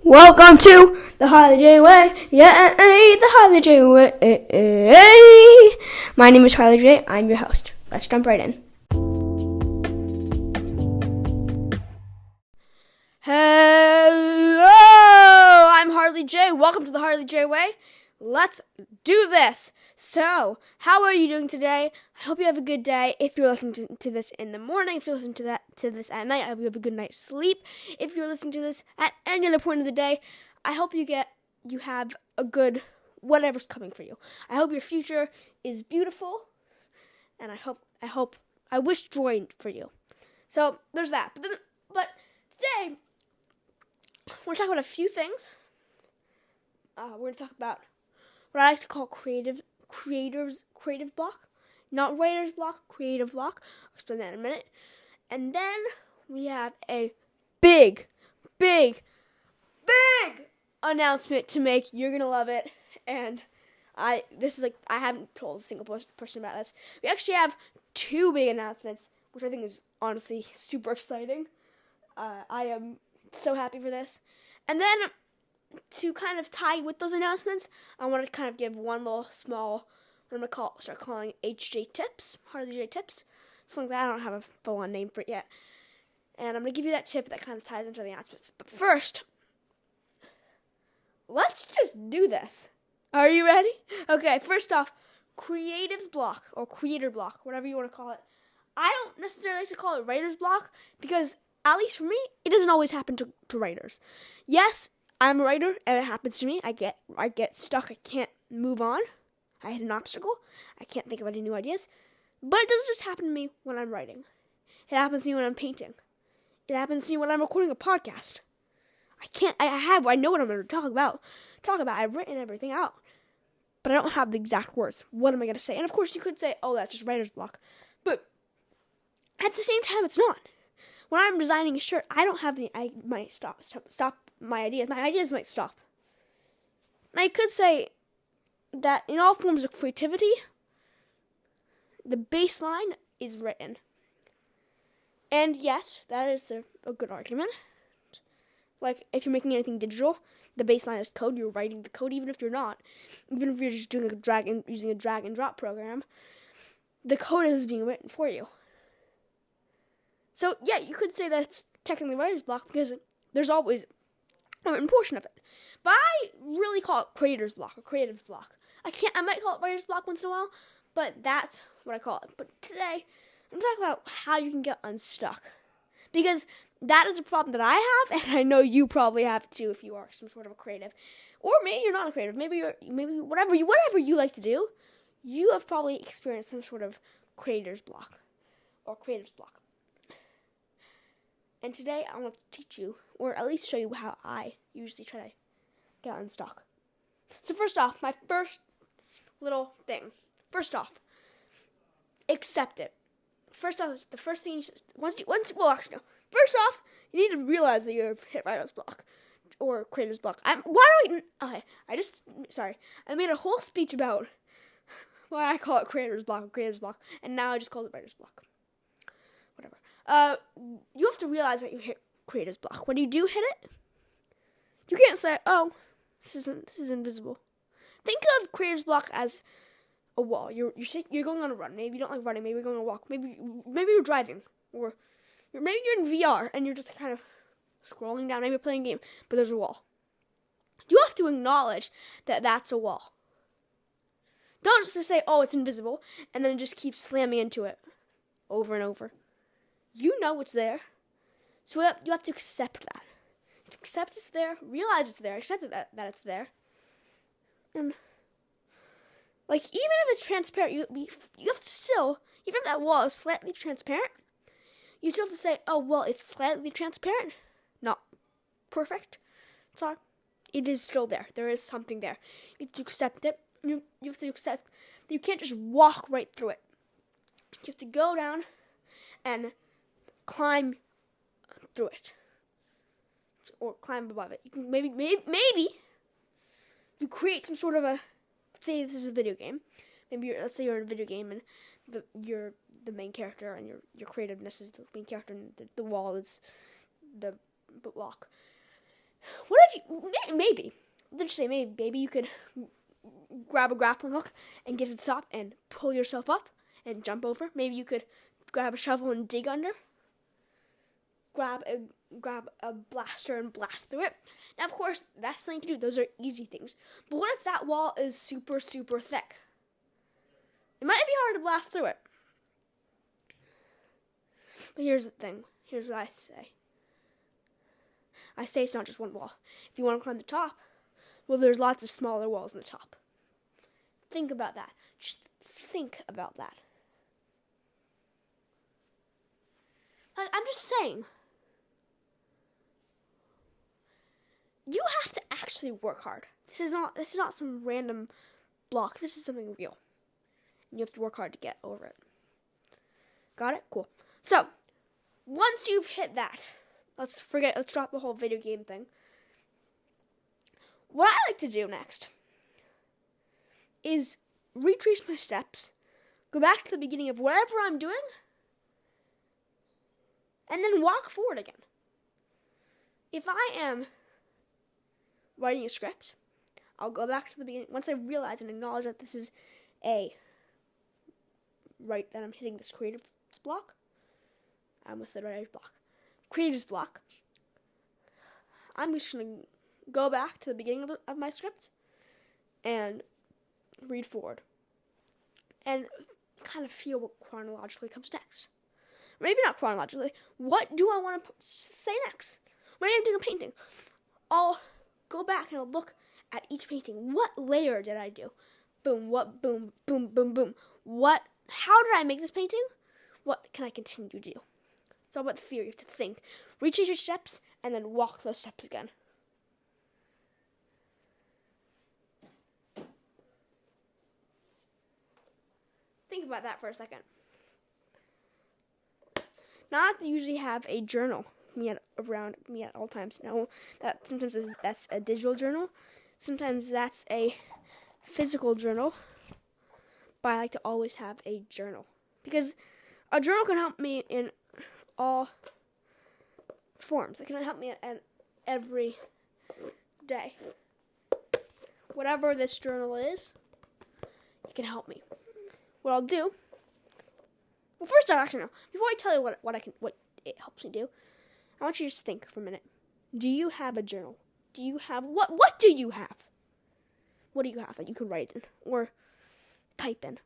Welcome to the Harley J Way. Yeah, the Harley J Way. My name is Harley J. I'm your host. Let's jump right in. Hello, I'm Harley J. Welcome to the Harley J Way. Let's do this. So, how are you doing today? I hope you have a good day. If you're listening to this in the morning, if you're listening to this at night, I hope you have a good night's sleep. If you're listening to this at any other point of the day, I hope you have a good whatever's coming for you. I hope your future is beautiful, and I wish joy for you. So there's that. But today we're gonna talk about a few things. We're gonna talk about what I like to call creative block. Not writer's block, creative block. I'll explain that in a minute. And then we have a big announcement to make. You're going to love it. And I haven't told a single person about this. We actually have two big announcements, which I think is honestly super exciting. I am so happy for this. And then to kind of tie with those announcements, I want to kind of give one little small, what I'm going to start calling HJ Tips, Harley J Tips. Something like that. I don't have a full-on name for it yet. And I'm going to give you that tip that kind of ties into the announcements. But first, let's just do this. Are you ready? Okay, first off, creative's block, or creator block, whatever you want to call it. I don't necessarily like to call it writer's block, because, at least for me, it doesn't always happen to writers. Yes, I'm a writer, and it happens to me. I get stuck. I can't move on. I hit an obstacle. I can't think of any new ideas. But it doesn't just happen to me when I'm writing. It happens to me when I'm painting. It happens to me when I'm recording a podcast. I know what I'm going to talk about. I've written everything out. But I don't have the exact words. What am I going to say? And of course you could say, oh, that's just writer's block. But at the same time, it's not. When I'm designing a shirt, I don't have I might stop my ideas. My ideas might stop. And I could say that in all forms of creativity, the baseline is written. And yes, that is a good argument. Like, if you're making anything digital, the baseline is code. You're writing the code, even if you're not. Even if you're just doing using a drag and drop program, the code is being written for you. So, yeah, you could say that it's technically writer's block because there's always a written portion of it. But I really call it creator's block or creative block. I might call it writer's block once in a while, but that's what I call it. But today, I'm talking about how you can get unstuck. Because that is a problem that I have, and I know you probably have too if you are some sort of a creative. Or maybe you're not a creative. Maybe whatever you like to do, you have probably experienced some sort of creator's block or creative's block. And today I want to teach you, or at least show you how I usually try to get unstuck. So first off, my first little thing. First off, accept it. First off, the first thing First off, you need to realize that you've hit writer's block or creator's block. I made a whole speech about why I call it creator's block or creator's block, and now I just call it writer's block. Whatever. You have to realize that you hit creator's block. When you do hit it, you can't say, "Oh, this is invisible." Think of creator's block as a wall. You're going on a run. Maybe you don't like running. Maybe you're going on a walk. Maybe you're driving, or maybe you're in VR and you're just kind of scrolling down. Maybe you're playing a game, but there's a wall. You have to acknowledge that that's a wall. Don't just say, "Oh, it's invisible," and then just keep slamming into it over and over. You know it's there, so you have to accept that. Accept it's there. Realize it's there. Accept that it's there. And like, even if it's transparent, you have to still, even if that wall is slightly transparent, you still have to say, oh, well, it's slightly transparent. Not perfect. So it is still there. There is something there. You have to accept it. You have to accept that you can't just walk right through it. You have to go down and climb through it. Or climb above it. You can maybe you create some sort of a, let's say this is a video game. Let's say you're in a video game and you're the main character and your creativeness is the main character and the wall is the block. What if you, maybe, let's just say maybe you could grab a grappling hook and get to the top and pull yourself up and jump over. Maybe you could grab a shovel and dig under. Grab a blaster and blast through it. Now, of course, that's something to do. Those are easy things. But what if that wall is super, super thick? It might be hard to blast through it. But here's the thing. Here's what I say. I say it's not just one wall. If you want to climb the top, well, there's lots of smaller walls on the top. Think about that. Just think about that. I'm just saying. You have to actually work hard. This is not some random block. This is something real. And you have to work hard to get over it. Got it? Cool. So, once you've hit that, let's drop the whole video game thing. What I like to do next is retrace my steps, go back to the beginning of whatever I'm doing, and then walk forward again. If I am writing a script, I'll go back to the beginning. Once I realize and acknowledge that this is that I'm hitting this creative block. I almost said writer's block. Creative's block. I'm just going to go back to the beginning of my script and read forward. And kind of feel what chronologically comes next. Maybe not chronologically. What do I want to say next? When I'm doing a painting, I'll go back and I'll look at each painting. What layer did I do? Boom, what, boom, boom, boom, boom. How did I make this painting? What can I continue to do? It's all about the theory. You have to think. Retrace your steps and then walk those steps again. Think about that for a second. Now, I have to usually have a journal around me at all times. Now, sometimes that's a digital journal. Sometimes that's a physical journal. But I like to always have a journal. Because a journal can help me in all forms. It can help me in every day. Whatever this journal is, it can help me. What I'll do, well, first off, actually, no. Before I tell you what it helps me do, I want you to just think for a minute. Do you have a journal? Do you have what do you have? What do you have that you can write in or type in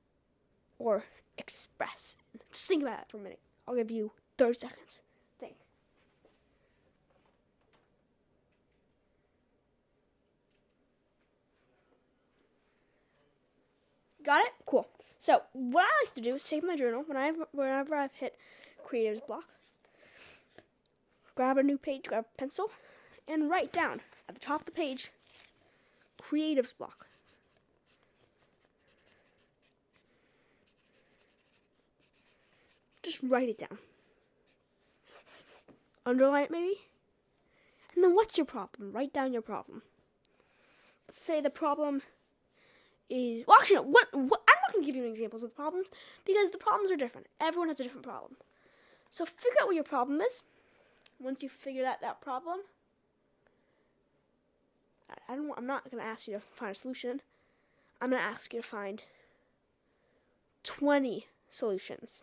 or express? Just think about it for a minute. I'll give you 30 seconds. Think. Got it? Cool. So, what I like to do is take my journal whenever I've hit creative's block, grab a new page, grab a pencil, and write down at the top of the page, creative's block. Just write it down. Underline it maybe. And then what's your problem? Write down your problem. Let's say the problem is, well, actually, no, I'm not going to give you examples of problems because the problems are different. Everyone has a different problem. So figure out what your problem is. Once you figure out that problem, I'm not going to ask you to find a solution. I'm going to ask you to find 20 solutions.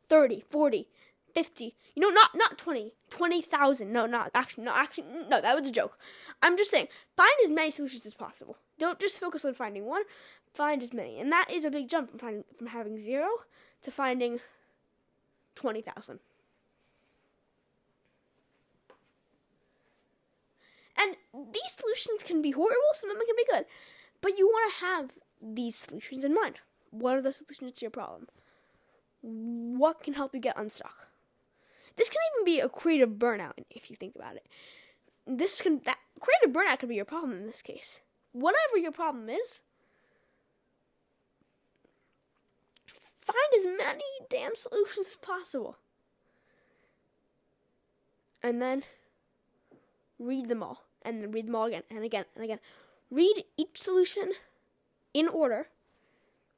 30, 40, 50. Not 20. 20,000. No, actually, that was a joke. I'm just saying, find as many solutions as possible. Don't just focus on finding one. Find as many. And that is a big jump from having 0 to finding 20,000. And these solutions can be horrible, some of them can be good. But you want to have these solutions in mind. What are the solutions to your problem? What can help you get unstuck? This can even be a creative burnout, if you think about it. Creative burnout could be your problem in this case. Whatever your problem is, find as many damn solutions as possible. And then read them all. And then read them all again and again and again. Read each solution in order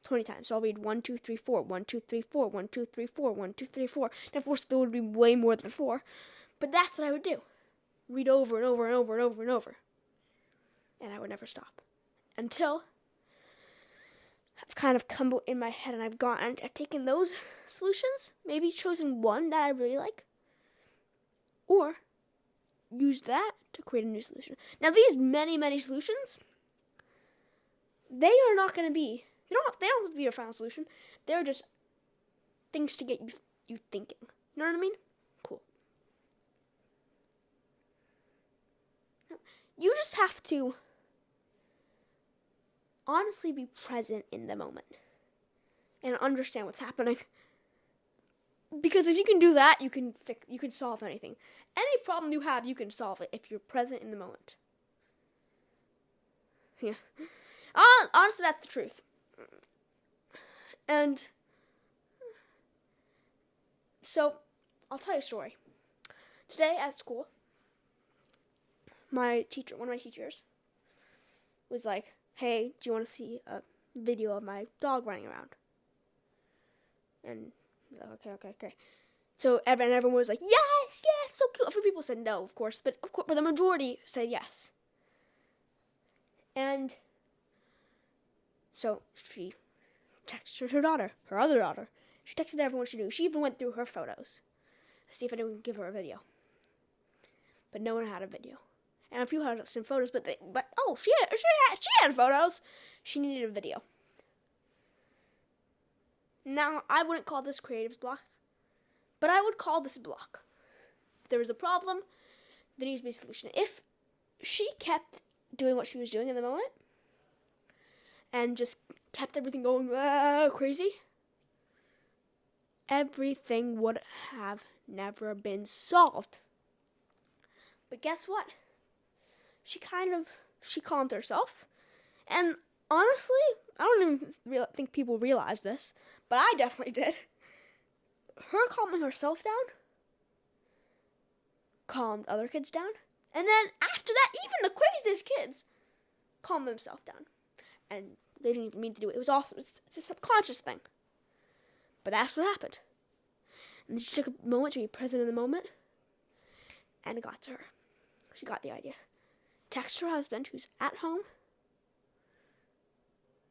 20 times. So I'll read 1, 2, 3, 4, 1, 2, 3, 4, 1, 2, 3, 4, 1, 2, 3, 4. And of course, there would be way more than 4. But that's what I would do. read over and over and over and over and over. And I would never stop. Until I've kind of come in my head and I've taken those solutions, maybe chosen one that I really like, or used that to create a new solution. Now these many solutions, they are not going to be, they don't have to be your final solution. They're just things to get you thinking. You know what I mean? Cool. You just have to honestly be present in the moment and understand what's happening. Because if you can do that, you can solve anything. Any problem you have, you can solve it if you're present in the moment. Yeah. Honestly, that's the truth. And so, I'll tell you a story. Today at school, one of my teachers, was like, "Hey, do you want to see a video of my dog running around?" And I was like, okay. So everyone was like, yes, so cute. A few people said no, of course, but the majority said yes. And so she texted her other daughter. She texted everyone what she knew. She even went through her photos to see if anyone could give her a video. But no one had a video. And a few had some photos, but she had photos. She needed a video. Now, I wouldn't call this creative's block, but I would call this a block. If there was a problem, there needs to be a solution. If she kept doing what she was doing in the moment and just kept everything going crazy, everything would have never been solved. But guess what? She calmed herself. And honestly, I don't even think people realize this, but I definitely did. Her calming herself down calmed other kids down. And then after that, even the craziest kids calmed themselves down. And they didn't even mean to do it. It was awesome. It's a subconscious thing. But that's what happened. And she took a moment to be present in the moment. And it got to her. She got the idea. Text her husband, who's at home,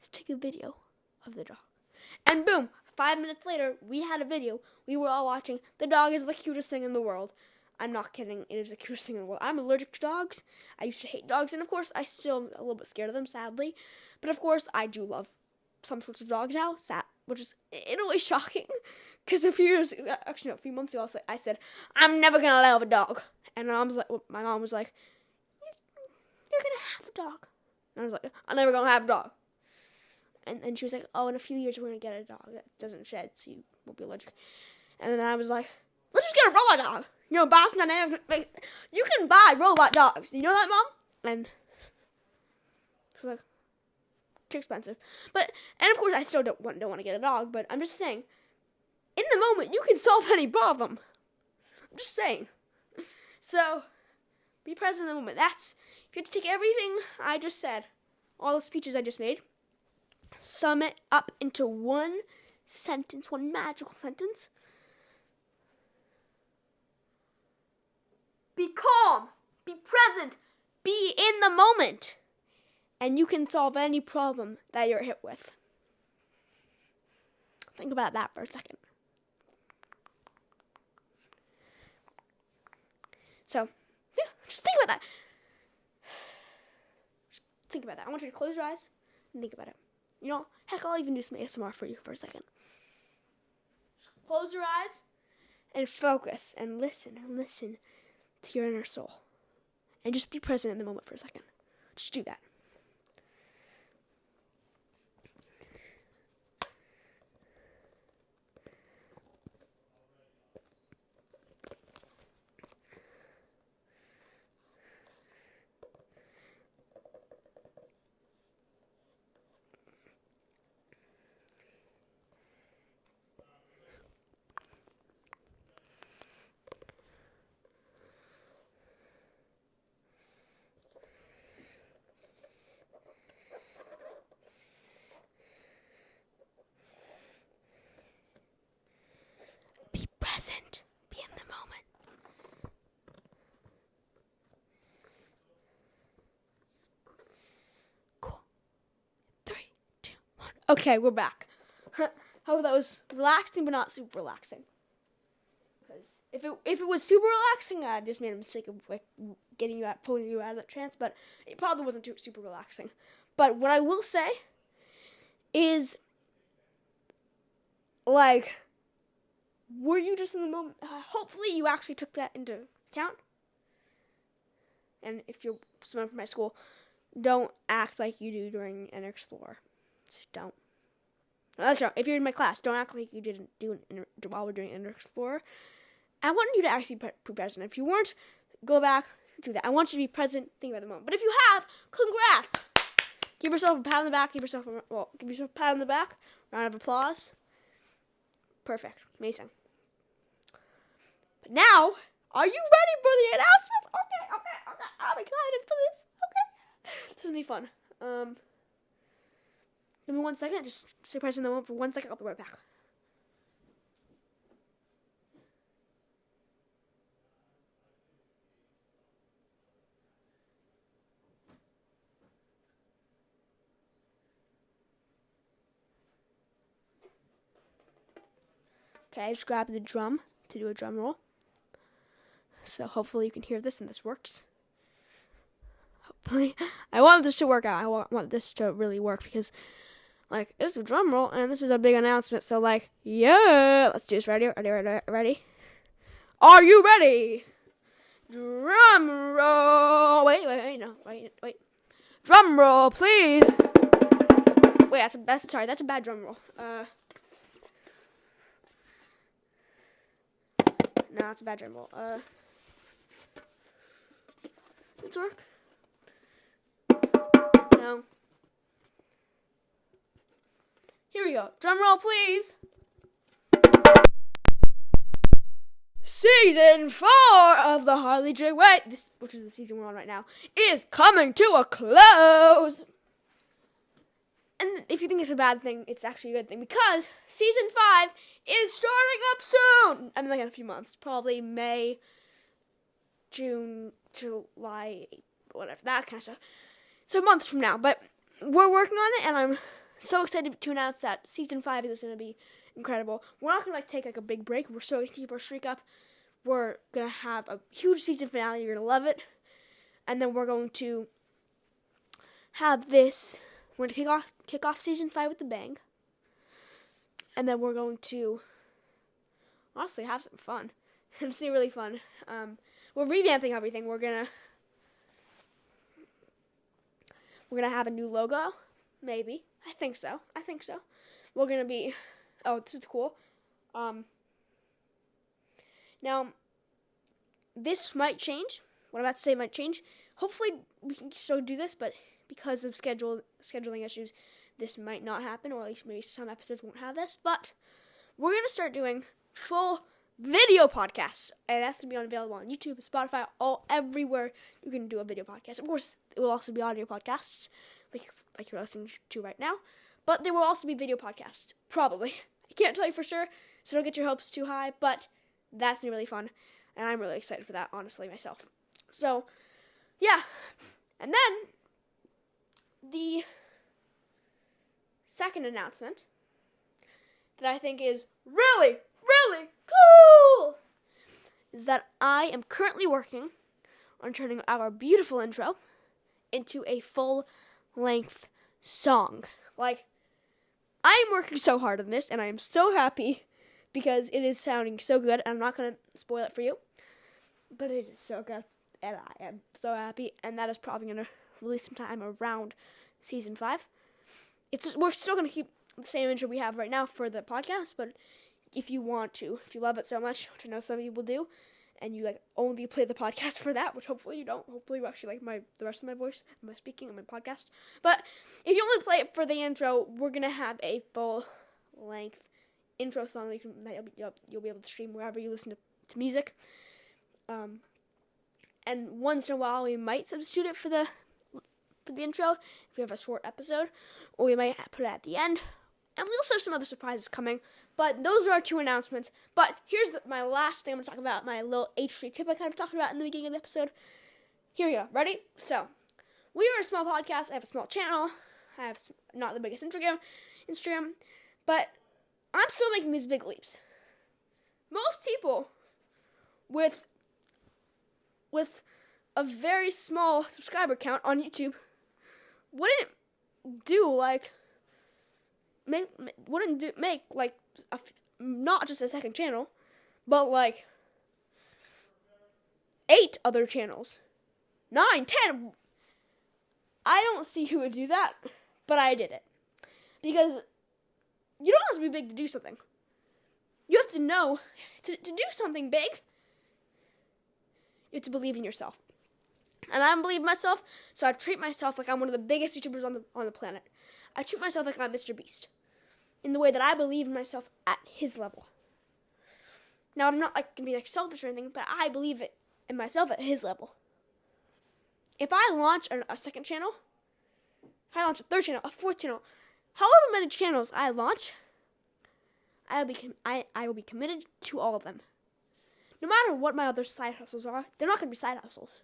to take a video of the dog. And boom, 5 minutes later, we had a video. We were all watching. The dog is the cutest thing in the world. I'm not kidding. It is the cutest thing in the world. I'm allergic to dogs. I used to hate dogs. And, of course, I still am a little bit scared of them, sadly. But, of course, I do love some sorts of dogs now, which is in a way shocking. Because a few months ago, I said, I'm never going to love a dog. And my mom was like, you're going to have a dog. And I was like, I'm never going to have a dog. And she was like, oh, in a few years, we're going to get a dog that doesn't shed, so you won't be allergic. And then I was like, let's just get a robot dog. You know, Boston Dynamics, you can buy robot dogs. Do you know that, Mom? And she was like, too expensive. And of course, I still don't want to get a dog, but I'm just saying, in the moment, you can solve any problem. I'm just saying. So, be present in the moment. If you have to take everything I just said, all the speeches I just made, sum it up into one sentence, one magical sentence. Be calm. Be present. Be in the moment. And you can solve any problem that you're hit with. Think about that for a second. So, yeah, just think about that. Just think about that. I want you to close your eyes and think about it. You know, heck, I'll even do some ASMR for you for a second. Just close your eyes and focus and listen to your inner soul. And just be present in the moment for a second. Just do that. Okay, we're back. Hope that was relaxing, but not super relaxing. Because if it was super relaxing, I just made a mistake of like pulling you out of that trance. But it probably wasn't super relaxing. But what I will say is, like, were you just in the moment? Hopefully, you actually took that into account. And if you're someone from my school, don't act like you do during Enter Explorer. Just don't. No, that's wrong. If you're in my class, don't act like you didn't do it while we're doing Enter Explorer. I want you to actually be present. If you weren't, go back, do that. I want you to be present, think about the moment. But if you have, congrats! Give yourself a pat on the back. Give yourself a pat on the back. Round of applause. Perfect. Amazing. But now, are you ready for the announcements? Okay. I'm excited for this. Okay. This is going to be fun. Give me 1 second. Just stay present in the moment for 1 second. I'll be right back. Okay, I just grabbed the drum to do a drum roll. So hopefully you can hear this and this works. Hopefully. I want this to work out. I want this to really work because, like, it's a drum roll and this is a big announcement. So, like, yeah. Let's do this. Ready? Are you ready? Drum roll. Wait. Drum roll, please. Wait, that's a bad drum roll. No, that's a bad drum roll. Let's work. No. Here we go. Drum roll, please. Season 4 of the Harley J. White, which is the season we're on right now, is coming to a close. And if you think it's a bad thing, it's actually a good thing because season 5 is starting up soon. I mean, like in a few months, probably May, June, July, whatever, that kind of stuff. So months from now, but we're working on it, and I'm so excited to announce that season 5 is going to be incredible. We're not going to take like a big break. We're still going to keep our streak up. We're going to have a huge season finale. You're going to love it. And then we're going to have this. We're going to kick off season 5 with a bang. And then we're going to honestly have some fun. It's going to be really fun. We're revamping everything. We're going to have a new logo. Maybe. I think so. We're going to be... Oh, this is cool. Now, this might change. What I'm about to say might change. Hopefully, we can still do this, but because of scheduling issues, this might not happen, or at least maybe some episodes won't have this. But we're going to start doing full video podcasts, and that's going to be available on YouTube, Spotify, everywhere you can do a video podcast. Of course, it will also be audio podcasts, like you're listening to right now, but there will also be video podcasts, probably. I can't tell you for sure, so don't get your hopes too high, but that's going to be really fun, and I'm really excited for that, honestly, myself. So, yeah, and then the second announcement that I think is really, really cool is that I am currently working on turning our beautiful intro into a full-length song. Like, I am working so hard on this, and I am so happy because it is sounding so good, and I'm not going to spoil it for you, but it is so good, and I am so happy, and that is probably going to release sometime around season 5. We're still going to keep the same intro we have right now for the podcast, but if you love it so much, which I know some people do, and you only play the podcast for that, which hopefully you don't. Hopefully you actually like the rest of my voice, my speaking, and my podcast. But if you only play it for the intro, we're gonna have a full-length intro song that you'll be able to stream wherever you listen to music. And once in a while, we might substitute it for the intro if we have a short episode, or we might put it at the end. And we also have some other surprises coming, but those are our 2 announcements. But here's my last thing I'm going to talk about, my little H3 tip I kind of talked about in the beginning of the episode. Here we go. Ready? So, we are a small podcast. I have a small channel. I have not the biggest Instagram. Instagram, but I'm still making these big leaps. Most people with a very small subscriber count on YouTube wouldn't make like not just a second channel, but like 8 other channels, 9, 10. I don't see who would do that, but I did it because you don't have to be big to do something. You have to know to do something big. You have to believe in yourself. And I don't believe in myself, so I treat myself like I'm one of the biggest YouTubers on the planet. I treat myself like I'm Mr. Beast, in the way that I believe in myself at his level. Now, I'm not like gonna be like selfish or anything, but I believe it in myself at his level. If I launch a second channel, if I launch a third channel, a fourth channel, however many channels I launch, I will be committed to all of them. No matter what my other side hustles are, they're not going to be side hustles.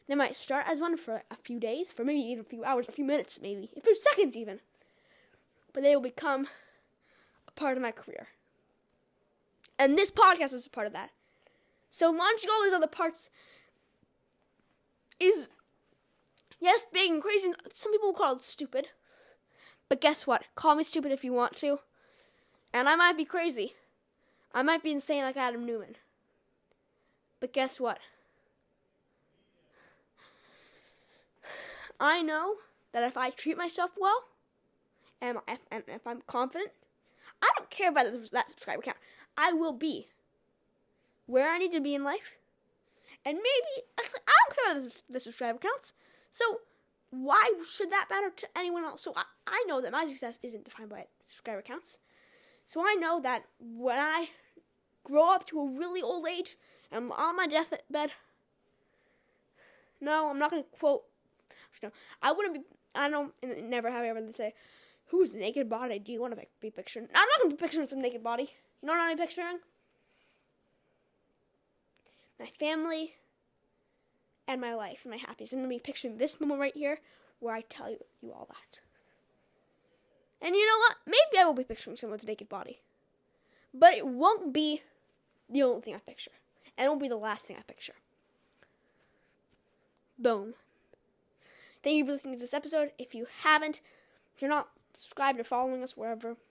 They might start as one for a few days, for maybe even a few hours, a few minutes maybe, a few seconds even. But they will become a part of my career. And this podcast is a part of that. So launching all these other parts is, yes, big and crazy. Some people will call it stupid. But guess what? Call me stupid if you want to. And I might be crazy. I might be insane like Adam Newman. But guess what? I know that if I treat myself well, and if I'm confident, I don't care about that subscriber count. I will be where I need to be in life. And maybe, actually, I don't care about the subscriber counts. So why should that matter to anyone else? So I know that my success isn't defined by subscriber counts. So I know that when I grow up to a really old age and I'm on my deathbed, no, I'm not going to quote, no, I wouldn't be, I don't, never have I ever say, whose naked body do you want to be picturing? I'm not going to be picturing some naked body. You know what I'm picturing? My family and my life and my happiness. I'm going to be picturing this moment right here where I tell you all that. And you know what? Maybe I will be picturing someone's naked body. But it won't be the only thing I picture. And it won't be the last thing I picture. Boom. Thank you for listening to this episode. If you haven't, if you're not subscribed or following us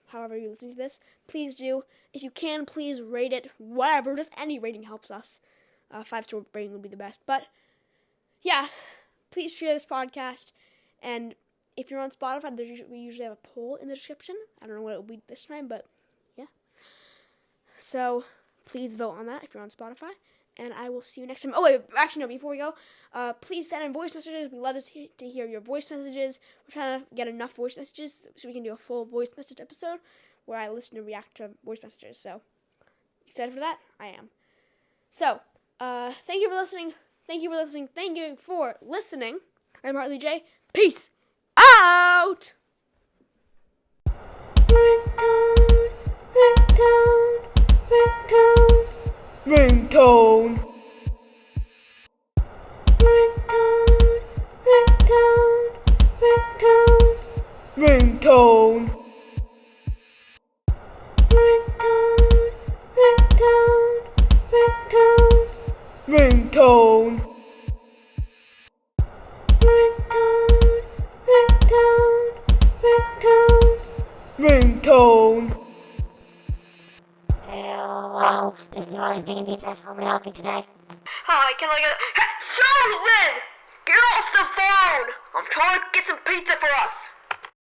however you listen to this, please do. If you can, please rate it. Whatever, just any rating helps us. 5-star rating would be the best. But, yeah, please share this podcast. And if you're on Spotify, we usually have a poll in the description. I don't know what it will be this time, but yeah. So please vote on that if you're on Spotify. And I will see you next time. Oh, wait, actually, no, before we go, please send in voice messages. We love to hear your voice messages. We're trying to get enough voice messages so we can do a full voice message episode where I listen and react to voice messages. So, excited for that? I am. So, thank you for listening. Thank you for listening. I'm Hartley J. Peace out! Ringtone. Ringtone. Ringtone. Ringtone. Hello, this is Riley's Bean Pizza. How may I help you today? Hi, can I get... Hey, Sheldon! Get off the phone! I'm trying to get some pizza for us.